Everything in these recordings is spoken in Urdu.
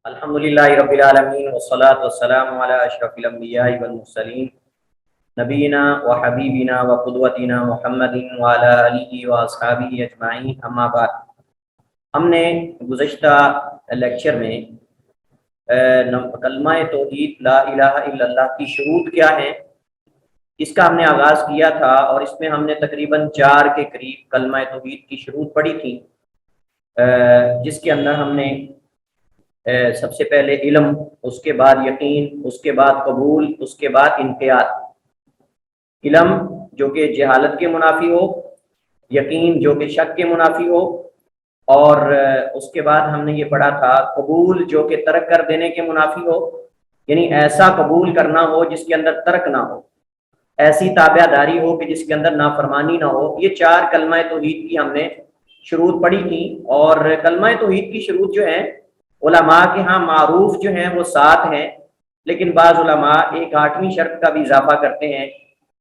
الحمدللہ رب العالمین والصلاة والسلام علی اشرف الانبیاء والمرسلین نبینا و حبیبنا و قدوتنا محمد وعلی آلہ و اصحابہ اجمعین، اما بعد۔ ہم نے گزشتہ لیکچر میں کلمہ توحید لا الہ الا اللہ کی شروط کیا ہیں اس کا ہم نے آغاز کیا تھا، اور اس میں ہم نے تقریباً 4 کے قریب کلمہ توحید کی شروط پڑھی تھی، جس کے اندر ہم نے سب سے پہلے علم، اس کے بعد یقین، اس کے بعد قبول، اس کے بعد انقیاد۔ علم جو کہ جہالت کے منافی ہو، یقین جو کہ شک کے منافی ہو، اور اس کے بعد ہم نے یہ پڑھا تھا قبول جو کہ ترک کر دینے کے منافی ہو، یعنی ایسا قبول کرنا ہو جس کے اندر ترک نہ ہو، ایسی تابع داری ہو کہ جس کے اندر نافرمانی نہ ہو۔ یہ 4 کلمہ توحید کی ہم نے شروط پڑھی تھی، اور کلمہ توحید کی شروط جو ہیں علماء کے ہاں معروف جو ہیں وہ 7 ہیں، لیکن بعض علماء ایک 8ویں شرط کا بھی اضافہ کرتے ہیں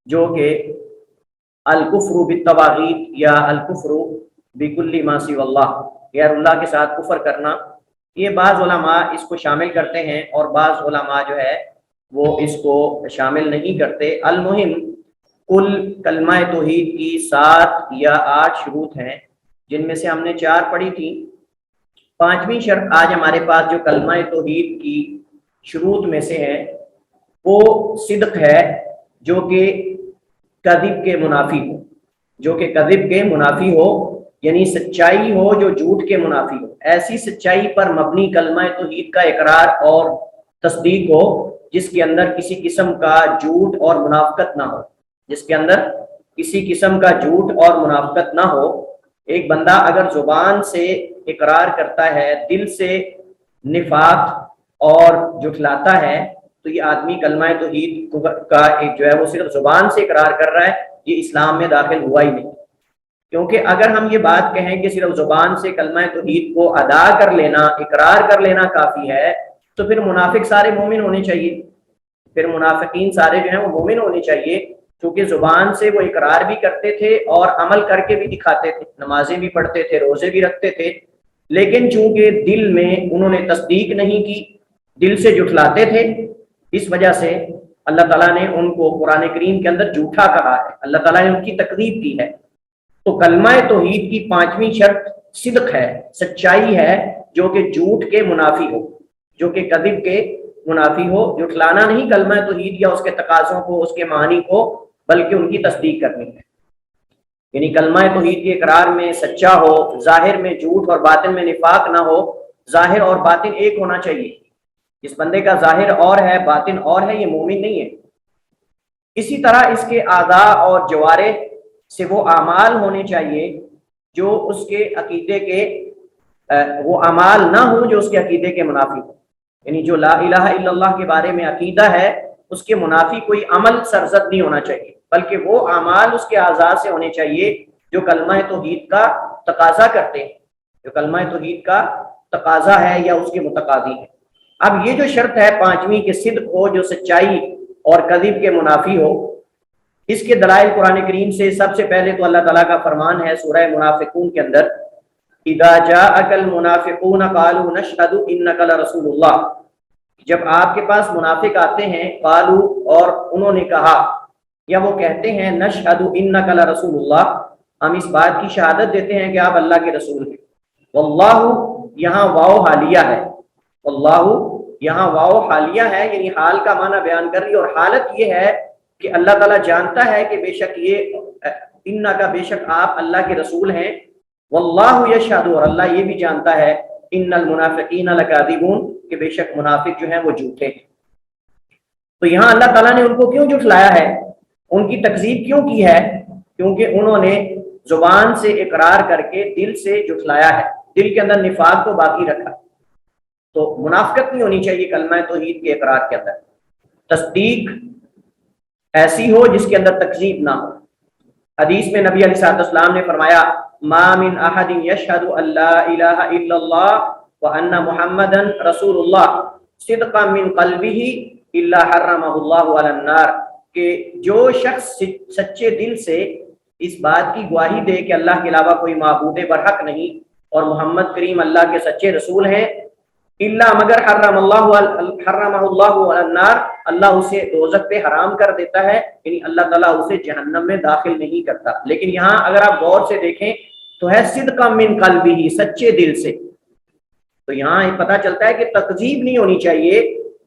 جو کہ الکفر بالطواغیت یا الکفر بکل ما سوی اللہ، غیر اللہ کے ساتھ کفر کرنا۔ یہ بعض علماء اس کو شامل کرتے ہیں اور بعض علماء جو ہے وہ اس کو شامل نہیں کرتے۔ المہم کل کلمہ توحید کی 7 یا 8 شروط ہیں، جن میں سے ہم نے 4 پڑھی تھی۔ 5ویں شرط آج ہمارے پاس جو کلمہ توحید کی شروط میں سے ہے وہ صدق ہے، جو کہ کذب کے منافی ہو، جو کہ کذب کے منافی ہو، یعنی سچائی ہو جو جھوٹ کے منافی ہو۔ ایسی سچائی پر مبنی کلمہ توحید کا اقرار اور تصدیق ہو جس کے اندر کسی قسم کا جھوٹ اور منافقت نہ ہو، جس کے اندر کسی قسم کا جھوٹ اور منافقت نہ ہو۔ ایک بندہ اگر زبان سے اقرار کرتا ہے، دل سے نفاق اور جھٹلاتا ہے، تو یہ آدمی کلمہ توحید کا ایک جو ہے وہ صرف زبان سے اقرار کر رہا ہے، یہ اسلام میں داخل ہوا ہی نہیں۔ کیونکہ اگر ہم یہ بات کہیں کہ صرف زبان سے کلمہ توحید کو ادا کر لینا، اقرار کر لینا کافی ہے، تو پھر منافق سارے مومن ہونے چاہیے، پھر منافقین سارے جو ہیں وہ مومن ہونے چاہیے، کیونکہ زبان سے وہ اقرار بھی کرتے تھے اور عمل کر کے بھی دکھاتے تھے، نمازیں بھی پڑھتے تھے، روزے بھی رکھتے تھے، لیکن چونکہ دل میں انہوں نے تصدیق نہیں کی، دل سے جھٹلاتے تھے، اس وجہ سے اللہ تعالیٰ نے ان کو قرآن کریم کے اندر جھوٹا کہا ہے، اللہ تعالیٰ نے ان کی تکذیب کی ہے۔ تو کلمہ توحید کی 5ویں شرط صدق ہے، سچائی ہے جو کہ جھوٹ کے منافی ہو، جو کہ کذب کے منافی ہو۔ جھٹلانا نہیں کلمہ توحید یا اس کے تقاضوں کو، اس کے معنی کو، بلکہ ان کی تصدیق کرنی ہے۔ یعنی کلمہ توحید کے اقرار میں سچا ہو، ظاہر میں جھوٹ اور باطن میں نفاق نہ ہو، ظاہر اور باطن ایک ہونا چاہیے۔ جس بندے کا ظاہر اور ہے باطن اور ہے، یہ مومن نہیں ہے۔ اسی طرح اس کے اعضاء اور جوارح سے وہ اعمال ہونے چاہیے جو اس کے عقیدے کے وہ اعمال نہ ہوں جو اس کے عقیدے کے منافی ہوں۔ یعنی جو لا الہ الا اللہ کے بارے میں عقیدہ ہے، اس کے منافی کوئی عمل سرزد نہیں ہونا چاہیے، بلکہ وہ اعمال اس کے اعضاء سے ہونے چاہیے جو کلمہ توحید کا تقاضا کرتے ہیں، جو کلمہ توحید کا تقاضا ہے یا اس کے متقاضی ہے۔ اب یہ جو شرط ہے 5ویں کہ صدق ہو جو سچائی اور کذب کے منافی ہو، اس کے دلائل قرآن کریم سے سب سے پہلے تو اللہ تعالیٰ کا فرمان ہے سورہ منافقون کے اندر، اذا جاءک المنافقون قالوا نشهد انک لرسول اللہ، جب آپ کے پاس منافق آتے ہیں، قالوا اور انہوں نے کہا یا وہ کہتے ہیں، نشهد انک لرسول اللہ، ہم اس بات کی شہادت دیتے ہیں کہ آپ اللہ کے رسول ہیں۔ واللہ یہاں واو حالیہ ہے، واللہ یہاں واو حالیہ ہے، یعنی حال کا معنی بیان کر رہی ہے، اور حالت یہ ہے کہ اللہ تعالیٰ جانتا ہے کہ بے شک یہ انکا بے شک آپ اللہ کے رسول ہیں، واللہ یشہد اور اللہ یہ بھی جانتا ہے، ان المنافقین لکاذبون کہ بے شک منافق جو ہیں وہ جھوٹے ہیں۔ تو یہاں اللہ تعالیٰ نے ان کو کیوں جھٹلایا ہے، ان کی تکذیب کیوں کی ہے؟ کیونکہ انہوں نے زبان سے اقرار کر کے دل سے جھٹلایا ہے، دل کے اندر نفاق کو باقی رکھا۔ تو منافقت نہیں ہونی چاہیے کلمہ توحید کے اقرار کے اندر، تصدیق ایسی ہو جس کے اندر تکذیب نہ ہو۔ حدیث میں نبی علیہ السلام نے فرمایا، ما من احد یشہد ان لا الہ الا اللہ وان محمدا رسول اللہ صدقا من قلبہ الا حرمہ اللہ علی النار، کہ جو شخص سچے دل سے اس بات کی گواہی دے کہ اللہ کے علاوہ کوئی معبود برحق نہیں اور محمد کریم اللہ کے سچے رسول ہیں، الا مگر حرمہ اللہ علی النار، اللہ اسے دوزخ پہ حرام کر دیتا ہے، یعنی اللہ تعالیٰ اسے جہنم میں داخل نہیں کرتا۔ لیکن یہاں اگر آپ غور سے دیکھیں تو ہے صدقا من قلبہ، سچے دل سے۔ تو یہاں پتہ چلتا ہے کہ تکذیب نہیں ہونی چاہیے،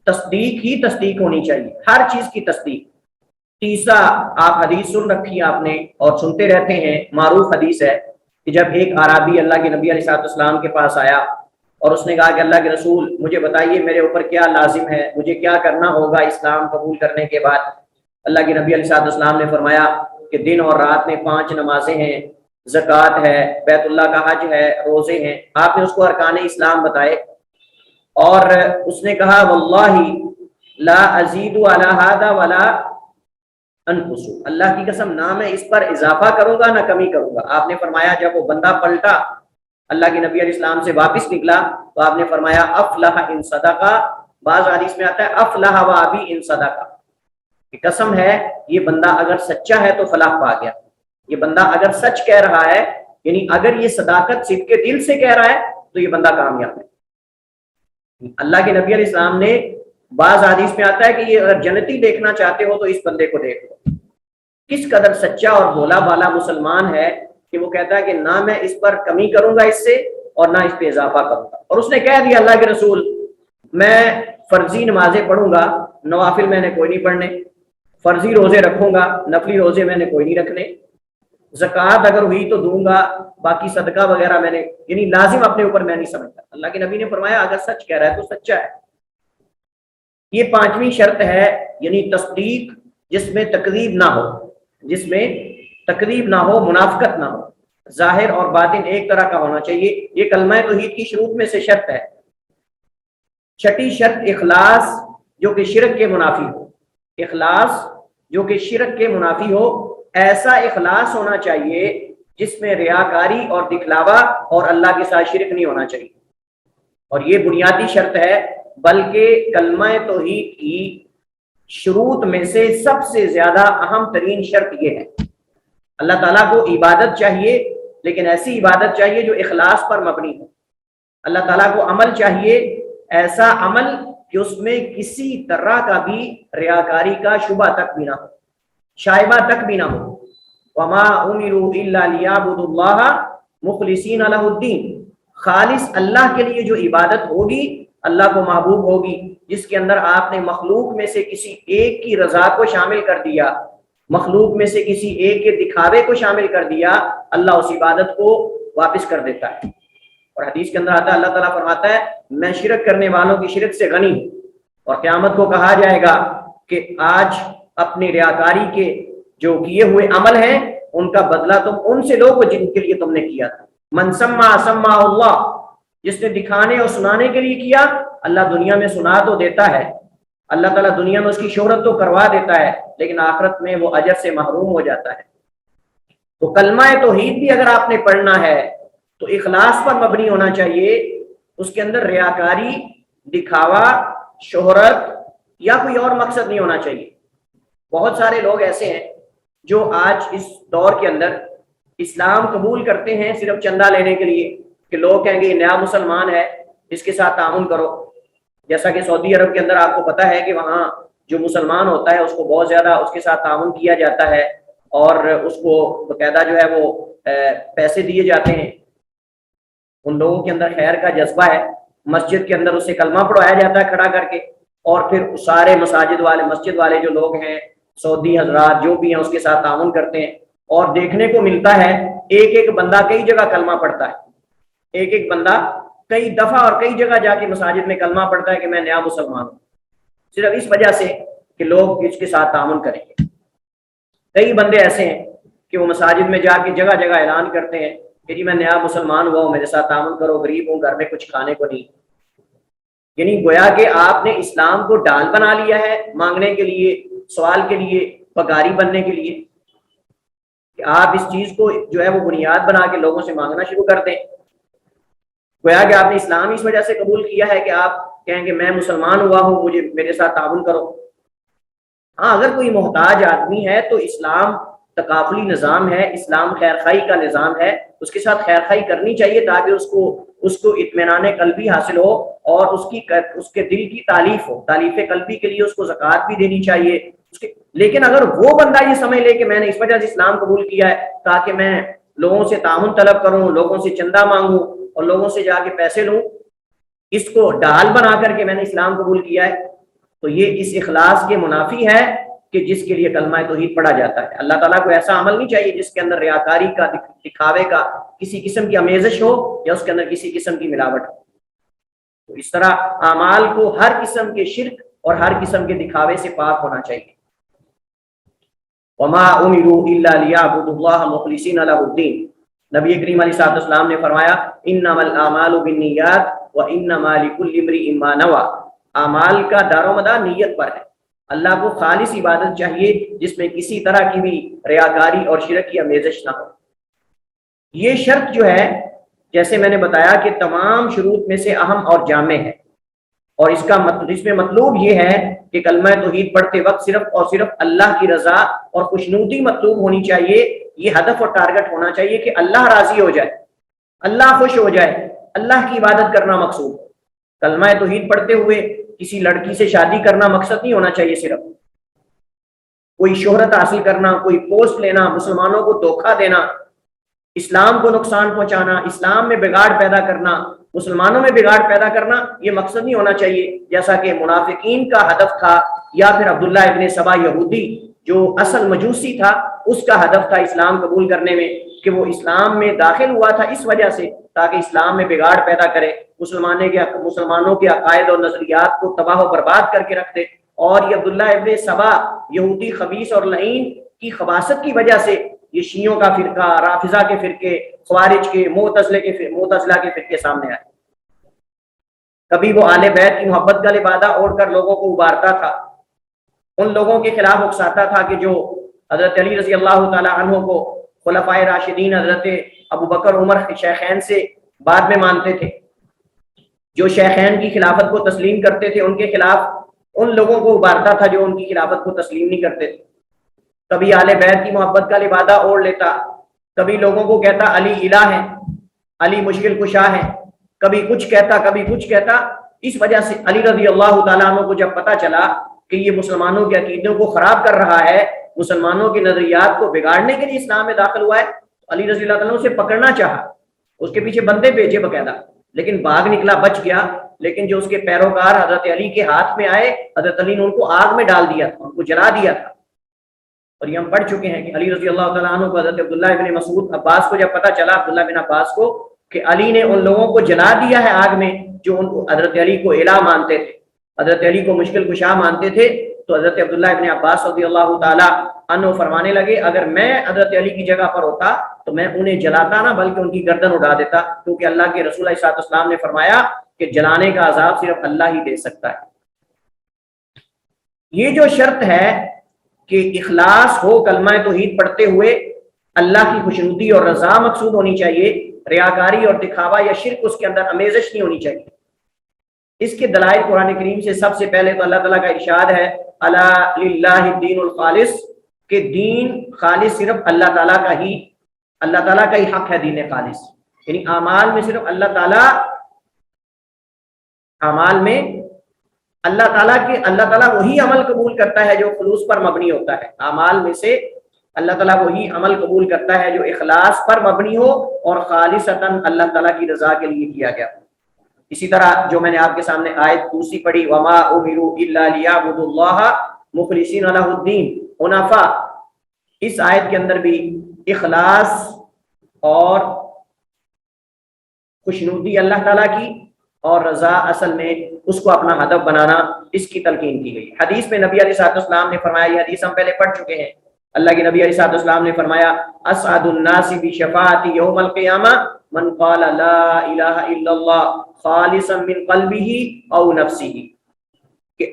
تصدیق ہی تصدیق ہونی چاہیے، ہر چیز کی تصدیق۔ تیسرا، آپ حدیث سن رکھی آپ نے اور سنتے رہتے ہیں، معروف حدیث ہے کہ جب ایک اعرابی اللہ کے نبی علیہ السلام کے پاس آیا اور اس نے کہا کہ اللہ کے رسول مجھے بتائیے میرے اوپر کیا لازم ہے، مجھے کیا کرنا ہوگا اسلام قبول کرنے کے بعد۔ اللہ کے نبی علیہ السلام نے فرمایا کہ دن اور رات میں 5 نمازیں ہیں، زکوٰۃ ہے، بیت اللہ کا حج ہے، روزے ہیں۔ آپ نے اس کو ارکان اسلام بتائے اور اس نے کہا واللہ لا ازید علی ھذا ولا انقص، اللہ کی قسم نہ میں اس پر اضافہ کروں گا نہ کمی کروں گا۔ آپ نے فرمایا جب وہ بندہ پلٹا اللہ کے نبی علیہ السلام سے واپس نکلا تو آپ نے فرمایا افلح ان صدقہ، بعض حدیث میں آتا ہے افلح و ابی ان صدقہ، کہ قسم ہے یہ بندہ اگر سچا ہے تو فلاح پا گیا، یہ بندہ اگر سچ کہہ رہا ہے، یعنی اگر یہ صداقت صدق کے دل سے کہہ رہا ہے تو یہ بندہ کامیاب ہے۔ اللہ کے نبی علیہ السلام نے بعض حدیث میں آتا ہے کہ یہ اگر جنتی دیکھنا چاہتے ہو تو اس بندے کو دیکھ لو، کس قدر سچا اور بھولا بالا مسلمان ہے کہ وہ کہتا ہے کہ نہ میں اس پر کمی کروں گا اس سے اور نہ اس پہ اضافہ کروں گا۔ اور اس نے کہہ دیا اللہ کے رسول میں فرضی نمازیں پڑھوں گا، نوافل میں نے کوئی نہیں پڑھنے، فرضی روزے رکھوں گا، نفلی روزے میں نے کوئی نہیں رکھنے، زکوٰۃ اگر ہوئی تو دوں گا، باقی صدقہ وغیرہ میں نے یعنی لازم اپنے اوپر میں نہیں سمجھتا۔ اللہ کے نبی نے فرمایا اگر سچ کہہ رہا ہے تو سچا ہے۔ یہ 5ویں شرط ہے، یعنی تصدیق جس میں تکذیب نہ ہو، جس میں تکذیب نہ ہو، منافقت نہ ہو، ظاہر اور باطن ایک طرح کا ہونا چاہیے۔ یہ کلمہ توحید کی شروط میں سے شرط ہے۔ 6ٹھی شرط اخلاص جو کہ شرک کے منافی ہو، اخلاص جو کہ شرک کے منافی ہو، ایسا اخلاص ہونا چاہیے جس میں ریاکاری اور دکھلاوا اور اللہ کے ساتھ شرک نہیں ہونا چاہیے، اور یہ بنیادی شرط ہے، بلکہ کلمہ توحید کی شروط میں سے سب سے زیادہ اہم ترین شرط یہ ہے۔ اللہ تعالیٰ کو عبادت چاہیے، لیکن ایسی عبادت چاہیے جو اخلاص پر مبنی ہو۔ اللہ تعالیٰ کو عمل چاہیے، ایسا عمل کہ اس میں کسی طرح کا بھی ریاکاری کا شبہ تک بھی نہ ہو، شائبہ تک بھی نہ ہو۔ وما امروا الا ليعبدوا الله مخلصین لہ الدین، خالص اللہ کے لیے جو عبادت ہوگی اللہ کو محبوب ہوگی، جس کے اندر آپ نے مخلوق میں سے کسی ایک کی رضا کو شامل کر دیا، مخلوق میں سے کسی ایک کے دکھاوے کو شامل کر دیا، اللہ اس عبادت کو واپس کر دیتا ہے۔ اور حدیث کے اندر آتا ہے اللہ تعالیٰ فرماتا ہے میں شرک کرنے والوں کی شرک سے غنی ہوں، اور قیامت کو کہا جائے گا کہ آج اپنی ریاکاری کے جو کیے ہوئے عمل ہیں ان کا بدلہ تم ان سے لو جن کے لیے تم نے کیا تھا۔ من سما سما اللہ، جس نے دکھانے اور سنانے کے لیے کیا اللہ دنیا میں سنا تو دیتا ہے، اللہ تعالیٰ دنیا میں اس کی شہرت تو کروا دیتا ہے، لیکن آخرت میں وہ اجر سے محروم ہو جاتا ہے۔ تو کلمہ توحید بھی اگر آپ نے پڑھنا ہے تو اخلاص پر مبنی ہونا چاہیے، اس کے اندر ریاکاری، دکھاوا، شہرت یا کوئی اور مقصد نہیں ہونا چاہیے۔ بہت سارے لوگ ایسے ہیں جو آج اس دور کے اندر اسلام قبول کرتے ہیں صرف چندہ لینے کے لیے، کہ لوگ کہیں گے یہ نیا مسلمان ہے اس کے ساتھ تعاون کرو۔ جیسا کہ سعودی عرب کے اندر آپ کو پتہ ہے کہ وہاں جو مسلمان ہوتا ہے اس کو بہت زیادہ اس کے ساتھ تعاون کیا جاتا ہے، اور اس کو باقاعدہ جو ہے وہ پیسے دیے جاتے ہیں۔ ان لوگوں کے اندر خیر کا جذبہ ہے، مسجد کے اندر اسے کلمہ پڑھایا جاتا ہے کھڑا کر کے، اور پھر سارے مساجد والے، مسجد والے جو لوگ ہیں، سعودی حضرات جو بھی ہیں اس کے ساتھ تعاون کرتے ہیں، اور دیکھنے کو ملتا ہے ایک ایک بندہ کئی جگہ کلمہ پڑھتا ہے، ایک ایک بندہ کئی دفعہ اور کئی جگہ جا کے مساجد میں کلمہ پڑھتا ہے کہ میں نیا مسلمان ہوں، صرف اس وجہ سے کہ لوگ اس کے ساتھ تعاون کریں گے۔ کئی بندے ایسے ہیں کہ وہ مساجد میں جا کے جگہ جگہ اعلان کرتے ہیں کہ جی میں نیا مسلمان ہوا ہوں، میرے ساتھ تعاون کرو، غریب ہوں، گھر میں کچھ کھانے کو نہیں۔ یعنی گویا کہ آپ نے اسلام کو ڈال بنا لیا ہے مانگنے کے لیے، سوال کے لیے، بھکاری بننے کے لیے، کہ آپ اس چیز کو جو ہے وہ بنیاد بنا کے لوگوں سے مانگنا شروع کر دیں۔ گویا کہ آپ نے اسلام اس وجہ سے قبول کیا ہے کہ آپ کہیں کہ میں مسلمان ہوا ہوں، مجھے میرے ساتھ تعاون کرو۔ ہاں اگر کوئی محتاج آدمی ہے تو اسلام تکافلی نظام ہے، اسلام خیر خواہی کا نظام ہے، اس کے ساتھ خیر خواہی کرنی چاہیے تاکہ اس کو اس کو اطمینان قلبی حاصل ہو اور اس کے دل کی تالیف ہو، تالیف قلبی کے لیے اس کو زکوٰۃ بھی دینی چاہیے لیکن اگر وہ بندہ یہ سمجھ لے کہ میں نے اس وجہ سے اسلام قبول کیا ہے تاکہ میں لوگوں سے تعاون طلب کروں، لوگوں سے چندہ مانگوں اور لوگوں سے جا کے پیسے لوں، اس کو ڈال بنا کر کے میں نے اسلام قبول کیا ہے، تو یہ اس اخلاص کے منافی ہے کہ جس کے لیے کلمہ توحید پڑھا جاتا ہے۔ اللہ تعالیٰ کو ایسا عمل نہیں چاہیے جس کے اندر ریاکاری کا، دکھاوے کا کسی قسم کی آمیزش ہو یا اس کے اندر کسی قسم کی ملاوٹ ہو۔ تو اس طرح اعمال کو ہر قسم کے شرک اور ہر قسم کے دکھاوے سے پاک ہونا چاہیے۔ وما امروا الا ليعبدوا الله مخلصين له الدين، نبی کریم علیہ الصلوۃ والسلام نے فرمایا انما الاعمال بالنیات وانما لكل امرئ ما نوى، اعمال کا دار و مدار نیت پر ہے، اللہ کو خالص عبادت چاہیے جس میں کسی طرح کی بھی ریاکاری اور شرک کی آمیزش نہ ہو۔ یہ شرط جو ہے جیسے میں نے بتایا کہ تمام شروط میں سے اہم اور جامع ہے، اور اس میں مطلوب یہ ہے کہ کلمہ توحید پڑھتے وقت صرف اور صرف اللہ کی رضا اور خوشنودی مطلوب ہونی چاہیے۔ یہ ہدف اور ٹارگٹ ہونا چاہیے کہ اللہ راضی ہو جائے، اللہ خوش ہو جائے، اللہ کی عبادت کرنا مقصود ہے۔ کلمہ توحید پڑھتے ہوئے کسی لڑکی سے شادی کرنا مقصد نہیں ہونا چاہیے، صرف کوئی شہرت حاصل کرنا، کوئی پوسٹ لینا، مسلمانوں کو دھوکہ دینا، اسلام کو نقصان پہنچانا، اسلام میں بگاڑ پیدا کرنا، مسلمانوں میں بگاڑ پیدا کرنا، یہ مقصد نہیں ہونا چاہیے جیسا کہ منافقین کا ہدف تھا، یا پھر عبداللہ ابن سبا یہودی جو اصل مجوسی تھا اس کا ہدف تھا اسلام قبول کرنے میں، کہ وہ اسلام میں داخل ہوا تھا اس وجہ سے تاکہ اسلام میں بگاڑ پیدا کرے، مسلمانوں کے عقائد اور نظریات کو تباہ و برباد کر کے رکھ دے۔ اور یہ عبداللہ ابن سبا یہودی خبیث اور لعین کی خباثت کی وجہ سے یہ شیعوں کا فرقہ، رافضہ کے فرقے، خوارج کے، معتزلہ کے فرقے سامنے آئے۔ کبھی وہ آل بیت کی محبت کا لبادہ اوڑھ کر لوگوں کو ابارتا تھا، ان لوگوں کے خلاف اکساتا تھا کہ جو حضرت علی رضی اللہ تعالی عنہ کو خلفائے راشدین حضرت ابو بکر عمر شیخین سے بعد میں مانتے تھے، جو شیخین کی خلافت کو تسلیم کرتے تھے، ان کے خلاف ان لوگوں کو ابارتا تھا جو ان کی خلافت کو تسلیم نہیں کرتے تھے۔ کبھی آل بیت کی محبت کا لبادہ اوڑھ لیتا، کبھی لوگوں کو کہتا علی الہ ہے، علی مشکل کشا ہے، کبھی کچھ کہتا کبھی کچھ کہتا۔ اس وجہ سے علی رضی اللہ تعالیٰ عنہ کو جب پتا چلا کہ یہ مسلمانوں کے عقیدوں کو خراب کر رہا ہے، مسلمانوں کے نظریات کو بگاڑنے کے لیے اسلام میں داخل ہوا ہے، علی رضی اللہ تعالیٰ عنہ اسے پکڑنا چاہا، اس کے پیچھے بندے بھیجے باقاعدہ، لیکن بھاگ نکلا، بچ گیا۔ لیکن جو اس کے پیروکار حضرت علی کے ہاتھ میں آئے، حضرت علی نے ان کو آگ میں ڈال دیا تھا، ان کو جلا دیا تھا۔ اور یہ ہم پڑھ چکے ہیں کہ علی رضی اللہ تعالیٰ عنہ کو حضرت عبداللہ ابن مسعود عباس کو جب پتا چلا، عبداللہ بن عباس کو، کہ علی نے ان لوگوں کو جلا دیا ہے آگ میں جو ان کو حضرت علی کو الہ مانتے تھے، حضرت علی کو مشکل کشا مانتے تھے، تو حضرت عبداللہ ابن عباس رضی اللہ تعالیٰ عنہ فرمانے لگے اگر میں حضرت علی کی جگہ پر ہوتا تو میں انہیں جلاتا نہ بلکہ ان کی گردن اڑا دیتا، کیونکہ اللہ کے رسول علیہ السلام نے فرمایا کہ جلانے کا عذاب صرف اللہ ہی دے سکتا ہے۔ یہ جو شرط ہے کہ اخلاص ہو، کلمہ توحید پڑھتے ہوئے اللہ کی خوشنودی اور رضا مقصود ہونی چاہیے، ریاکاری اور دکھاوا یا شرک اس کے اندر آمیزش نہیں ہونی چاہیے۔ اس کے دلائل قرآن کریم سے سب سے پہلے تو اللہ تعالیٰ کا ارشاد ہے الا للہ الدین الخالص، کہ دین خالص صرف اللہ تعالیٰ کا ہی حق ہے، دین خالص یعنی اعمال میں صرف اللہ تعالیٰ وہی عمل قبول کرتا ہے جو خلوص پر مبنی ہوتا ہے، اعمال میں سے اللہ تعالیٰ وہی عمل قبول کرتا ہے جو اخلاص پر مبنی ہو اور خالصتاً اللہ تعالیٰ کی رضا کے لیے کیا گیا۔ اسی طرح جو میں نے آپ کے سامنے آیت دوسری پڑھی وما امروا الا ليعبدوا الله مخلصین له الدین حنفاء، اس آیت کے اندر بھی اخلاص اور خوشنودی اللہ تعالیٰ کی اور رضا اصل میں اس کو اپنا ہدف بنانا، اس کی تلقین کی گئی۔ حدیث میں نبی علیہ السلام نے فرمایا، یہ حدیث ہم پہلے پڑھ چکے ہیں، اللہ کے نبی علیہ السلام نے فرمایا اسعد الناس بشفاعتی یوم القیامہ من قال لا الہ الا اللہ خالصا من قلبہ او نفسہ، کہ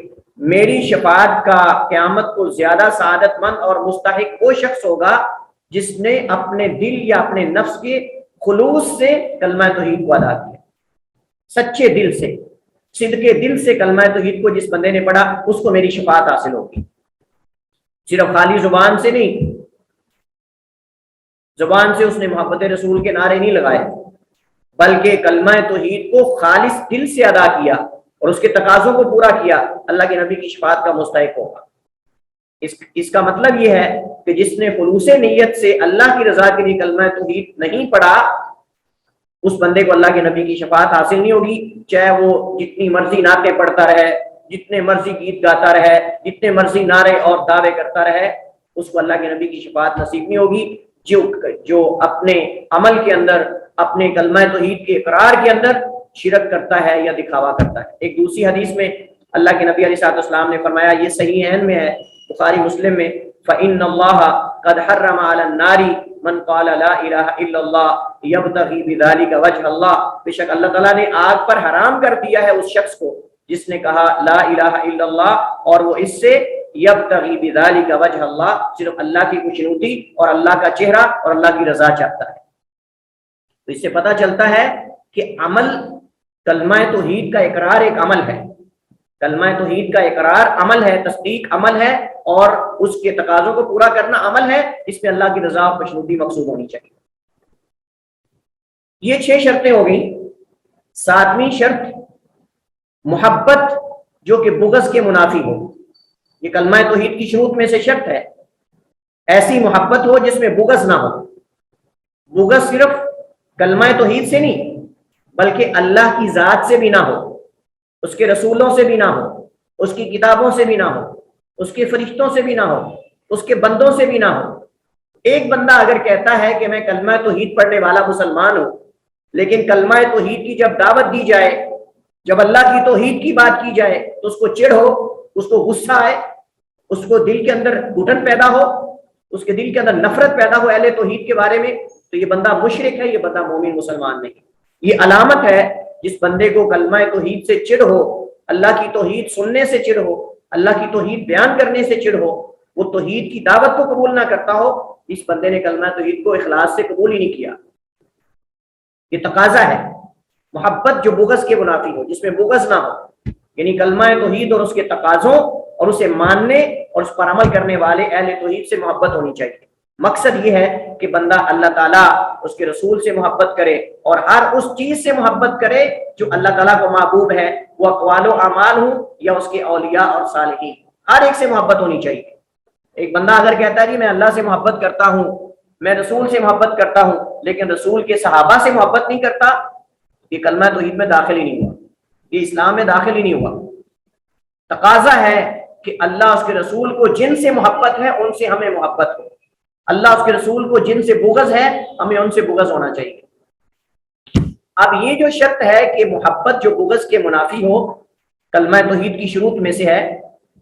میری شفاعت کا قیامت کو زیادہ سعادت مند اور مستحق وہ شخص ہوگا جس نے اپنے دل یا اپنے نفس کے خلوص سے کلمہ توحید کو ادا کیا، سچے دل سے، صدق دل سے کلمہ توحید کو جس بندے نے پڑھا اس کو میری شفاعت حاصل ہوگی۔ صرف خالی زبان سے نہیں، زبان سے اس نے محبت رسول کے نعرے نہیں لگائے، بلکہ کلمہ توحید کو خالص دل سے ادا کیا اور اس کے تقاضوں کو پورا کیا، اللہ کے نبی کی شفاعت کا مستحق ہوگا۔ اس کا مطلب یہ ہے کہ جس نے خلوص نیت سے اللہ کی رضا کے لیے کلمہ توحید نہیں پڑھا، اس بندے کو اللہ کے نبی کی شفاعت حاصل نہیں ہوگی، چاہے وہ جتنی مرضی نعتیں پڑھتا رہے، جتنے مرضی گیت گاتا رہے، جتنے مرضی نعرے اور دعوے کرتا رہے، اس کو اللہ کے نبی کی شفاعت نصیب نہیں ہوگی۔ جو اپنے عمل کے اندر، اپنے کلمہ توحید کے اقرار کے اندر شرک کرتا ہے یا دکھاوا کرتا ہے۔ ایک دوسری حدیث میں اللہ کے نبی علیہ الصلوۃ والسلام نے فرمایا، یہ صحیح عین میں ہے، بخاری مسلم میں، فإن اللہ قد حرم علی النار من قال لا الہ الا اللہ یبتغی بذلک وجہ اللہ، بے شک اللہ تعالیٰ نے آگ پر حرام کر دیا ہے اس شخص کو جس نے کہا لا الہ الا اللہ اور وہ اس سے یبتغی بذلک وجہ اللہ، صرف اللہ کی خوشنودی اور اللہ کا چہرہ اور اللہ کی رضا چاہتا ہے۔ تو اس سے پتہ چلتا ہے کہ عمل، کلمہ توحید کا اقرار ایک عمل ہے، کلمہ توحید کا اقرار عمل ہے، تصدیق عمل ہے، اور اس کے تقاضوں کو پورا کرنا عمل ہے، اس میں اللہ کی رضا اور خوشنودی مقصود ہونی چاہیے۔ یہ 6 شرطیں ہو گئیں۔ 7ویں شرط محبت جو کہ بغض کے منافی ہو، یہ کلمہ توحید کی شروط میں سے شرط ہے، ایسی محبت ہو جس میں بغض نہ ہو۔ بغض صرف کلمہ توحید سے نہیں بلکہ اللہ کی ذات سے بھی نہ ہو، اس کے رسولوں سے بھی نہ ہو، اس کی کتابوں سے بھی نہ ہو، اس کے فرشتوں سے بھی نہ ہو، اس کے بندوں سے بھی نہ ہو۔ ایک بندہ اگر کہتا ہے کہ میں کلمہ توحید پڑھنے والا مسلمان ہوں، لیکن کلمہ توحید کی جب دعوت دی جائے، جب اللہ کی توحید کی بات کی جائے تو اس کو چڑ ہو، اس کو غصہ آئے، اس کو دل کے اندر گھٹن پیدا ہو، اس کے دل کے اندر نفرت پیدا ہو اہل توحید کے بارے میں، تو یہ بندہ مشرک ہے، یہ بندہ مومن مسلمان نہیں۔ یہ علامت ہے جس بندے کو کلمہ توحید سے چڑ ہو، اللہ کی توحید سننے سے چڑ ہو، اللہ کی توحید بیان کرنے سے چڑ ہو، وہ توحید کی دعوت کو قبول نہ کرتا ہو، اس بندے نے کلمہ توحید کو اخلاص سے قبول ہی نہیں کیا۔ یہ تقاضا ہے محبت جو بغض کے منافی ہو، جس میں بغض نہ ہو، یعنی کلمہ توحید اور اس کے تقاضوں اور اسے ماننے اور اس پر عمل کرنے والے اہل توحید سے محبت ہونی چاہیے۔ مقصد یہ ہے کہ بندہ اللہ تعالیٰ، اس کے رسول سے محبت کرے اور ہر اس چیز سے محبت کرے جو اللہ تعالیٰ کو محبوب ہے، وہ اقوال و اعمال ہوں یا اس کے اولیاء اور صالحین، ہر ایک سے محبت ہونی چاہیے۔ ایک بندہ اگر کہتا ہے کہ میں اللہ سے محبت کرتا ہوں، میں رسول سے محبت کرتا ہوں، لیکن رسول کے صحابہ سے محبت نہیں کرتا، یہ کلمہ توحید میں داخل ہی نہیں ہوا، یہ اسلام میں داخل ہی نہیں ہوا۔ تقاضا ہے کہ اللہ اس کے رسول کو جن سے محبت ہے ان سے ہمیں محبت ہو، اللہ اس کے رسول کو جن سے بغض ہے ہمیں ان سے بغض ہونا چاہیے۔ اب یہ جو شرط ہے کہ محبت جو بغض کے منافی ہو، کلمہ توحید کی شروط میں سے ہے،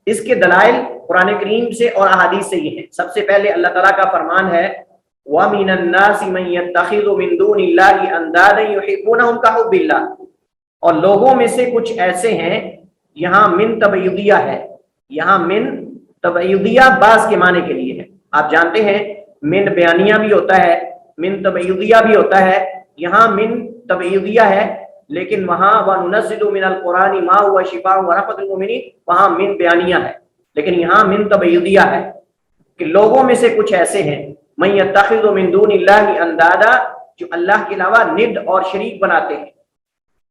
اس کے دلائل قرآن کریم سے اور احادیث سے یہ ہیں۔ سب سے پہلے اللہ تعالیٰ کا فرمان ہے وَمِنَ النَّاسِ مَن يَتَّخِذُ مِن دُونِ اللَّهِ أَندَادًا يُحِبُّونَهُمْ كَحُبِّ اللَّهِ، اور لوگوں میں سے کچھ ایسے ہیں، یہاں من تبعیدیہ ہے، یہاں من تبعیدیہ بعض کے معنی کے لیے ہے۔ آپ جانتے ہیں من بیانیہ بھی ہوتا ہے، من تبعیدیہ بھی ہوتا ہے، یہاں من تبعیدیہ ہے، لیکن وہاں وَنُنَزِّلُ مِنَ الْقُرْآنِ مَا هُوَ شِفَاءٌ وَرَحْمَةٌ لِلْمُؤْمِنِينَ، وہاں من بیانیہ ہے، لیکن یہاں من تبعیدیہ ہے کہ لوگوں میں سے کچھ ایسے ہیں مَن يَتَّخِذُ مِن دُونِ اللَّهِ أَندَادًا، جو اللہ کے علاوہ ند اور شریک بناتے ہیں،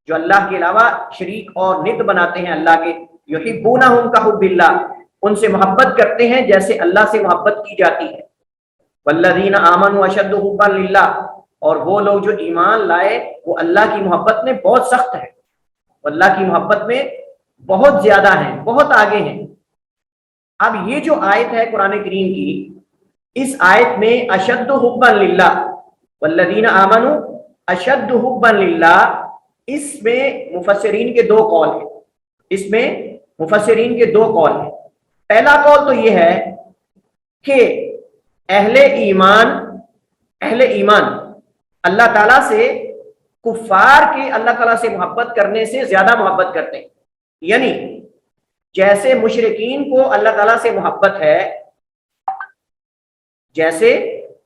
جو اللہ کے علاوہ شریک اور ند بناتے ہیں اللہ کے، يُحِبُّونَهُمْ كَحُبِّ اللَّهِ، ان سے محبت کرتے ہیں جیسے اللہ سے محبت کی جاتی ہے۔ وَالَّذِينَ آمَنُوا أَشَدُّ حُبًّا لِلَّهِ، اور وہ لوگ جو ایمان لائے وہ اللہ کی محبت میں بہت سخت ہیں، وہ اللہ کی محبت میں بہت زیادہ ہیں، بہت آگے ہیں۔ اب یہ جو آیت ہے قرآن کریم کی، اس آیت میں اشد حبا للہ، والذین آمنوا اشد حبا للہ، اس میں مفسرین کے 2 قول ہیں، اس میں مفسرین کے 2 قول ہیں۔ پہلا قول تو یہ ہے کہ اہل ایمان اللہ تعالیٰ سے، کفار کے اللہ تعالیٰ سے محبت کرنے سے زیادہ محبت کرتے ہیں، یعنی جیسے مشرکین کو اللہ تعالیٰ سے محبت ہے، جیسے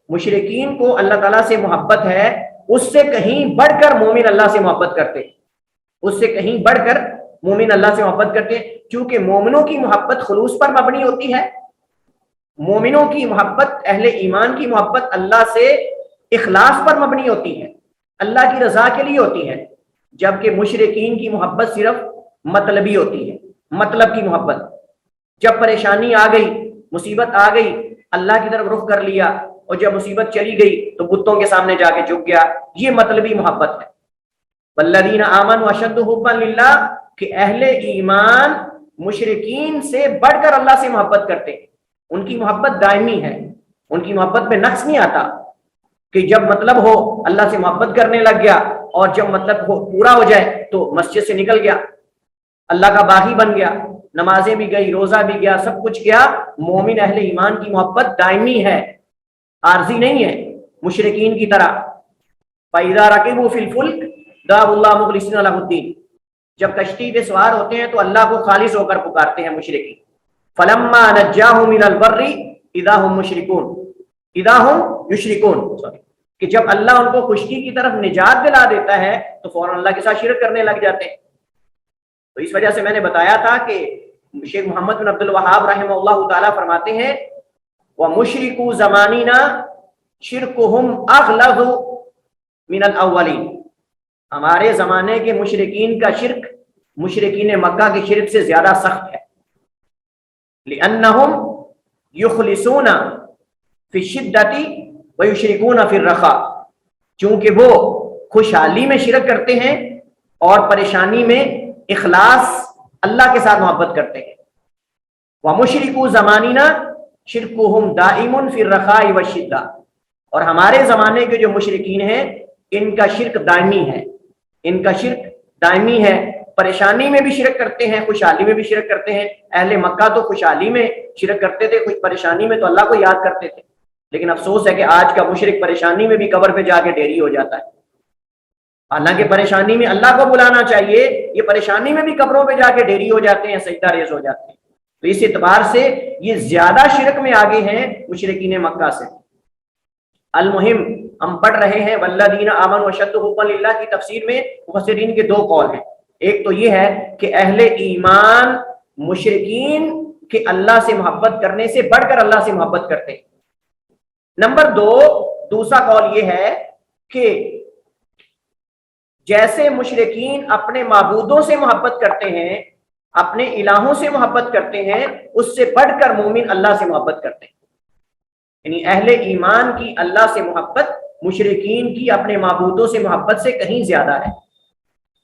مشرکین کو اللہ تعالیٰ سے محبت ہے، اس سے کہیں بڑھ کر مومن اللہ سے محبت کرتے ہیں، اس سے کہیں بڑھ کر مومن اللہ سے محبت کرتے ہیں، کیونکہ مومنوں کی محبت خلوص پر مبنی ہوتی ہے، مومنوں کی محبت، اہل ایمان کی محبت اللہ سے اخلاص پر مبنی ہوتی ہے۔ اللہ کی رضا کے لیے ہوتی ہے، جبکہ مشرکین کی محبت صرف مطلبی ہوتی ہے، مطلب کی محبت۔ جب پریشانی آ گئی، مصیبت آ گئی، اللہ کی طرف رخ کر لیا، اور جب مصیبت چلی گئی تو بتوں کے سامنے جا کے جھک گیا، یہ مطلبی محبت ہے۔ والذین آمنوا اشد حبا للہ، کہ اہل ایمان مشرکین سے بڑھ کر اللہ سے محبت کرتے ہیں، ان کی محبت دائمی ہے، ان کی محبت میں نقص نہیں آتا کہ جب مطلب ہو اللہ سے محبت کرنے لگ گیا، اور جب مطلب پورا ہو جائے تو مسجد سے نکل گیا، اللہ کا باغی بن گیا، نمازیں بھی گئی، روزہ بھی گیا، سب کچھ گیا۔ مومن اہل ایمان کی محبت دائمی ہے، عارضی نہیں ہے مشرکین کی طرح۔ فَإِذَا رَكِبُوا فِي الْفُلْكِ دَعَوُا اللَّهَ مُخْلِصِينَ لَهُ الدِّينَ، جب کشتی پہ سوار ہوتے ہیں تو اللہ کو خالص ہو کر پکارتے ہیں مشرکین۔ فَلَمَّا نَجَّاهُمْ مِنَ الْبَرِّ إِذَا هُمْ مُشْرِكُونَ، إِذَا هُمْ يُشْرِكُونَ، کہ جب اللہ ان کو خشکی کی طرف نجات دلا دیتا ہے تو فوراً اللہ کے ساتھ شرک کرنے لگ جاتے ہیں۔ تو اس وجہ سے میں نے بتایا تھا کہ شیخ محمد بن عبد الوہاب رحمہ اللہ تعالیٰ فرماتے ہیں وَمُشْرِكُو زَمَانِنَا شِرْكُهُمْ أَغْلَظُ مِنَ الْأَوَّلِينَ، ہمارے زمانے کے مشرکین کا شرک مشرکین مکہ کے شرک سے زیادہ سخت ہے۔ لِأَنَّهُمْ يُخْلِصُونَ فِي الشِّدَّةِ وَيُشْرِكُونَ فِي الرَّخَاءِ، چونکہ وہ خوشحالی میں شرک کرتے ہیں اور پریشانی میں اخلاص اللہ کے ساتھ محبت کرتے ہیں۔ وَمُشْرِكُو زَمَانِنَا شِرْكُهُمْ دَائِمٌ فِي الرَّخَاءِ وَالشِّدَّةِ، اور ہمارے زمانے کے جو مشرکین ہیں ان کا شرک دائمی ہے، ان کا شرک دائمی ہے، پریشانی میں بھی شرک کرتے ہیں، خوشحالی میں بھی شرک کرتے ہیں۔ اہل مکہ تو خوشحالی میں شرک کرتے تھے، کچھ پریشانی میں تو اللہ کو یاد کرتے تھے، لیکن افسوس ہے کہ آج کا مشرک پریشانی میں بھی قبر پہ جا کے ڈھیری ہو جاتا ہے۔ حالانکہ پریشانی میں اللہ کو بلانا چاہیے، یہ پریشانی میں بھی قبروں پہ جا کے ڈھیری ہو جاتے ہیں، سجدہ ریز ہو جاتے ہیں۔ تو اس اعتبار سے یہ زیادہ شرک میں آگے ہیں مشرکین مکہ سے۔ المہم ہم پڑھ رہے ہیں والذین آمنوا اشد حبا للہ کی تفسیر میں مفسرین کے دو قول ہیں۔ ایک تو یہ ہے کہ اہل ایمان مشرکین کے اللہ سے محبت کرنے سے بڑھ کر اللہ سے محبت کرتے ہیں۔ نمبر دو، دوسرا قول یہ ہے کہ جیسے مشرکین اپنے معبودوں سے محبت کرتے ہیں، اپنے الہوں سے محبت کرتے ہیں، اس سے بڑھ کر مومن اللہ سے محبت کرتے ہیں۔ یعنی اہل ایمان کی اللہ سے محبت مشرکین کی اپنے معبودوں سے محبت سے کہیں زیادہ ہے۔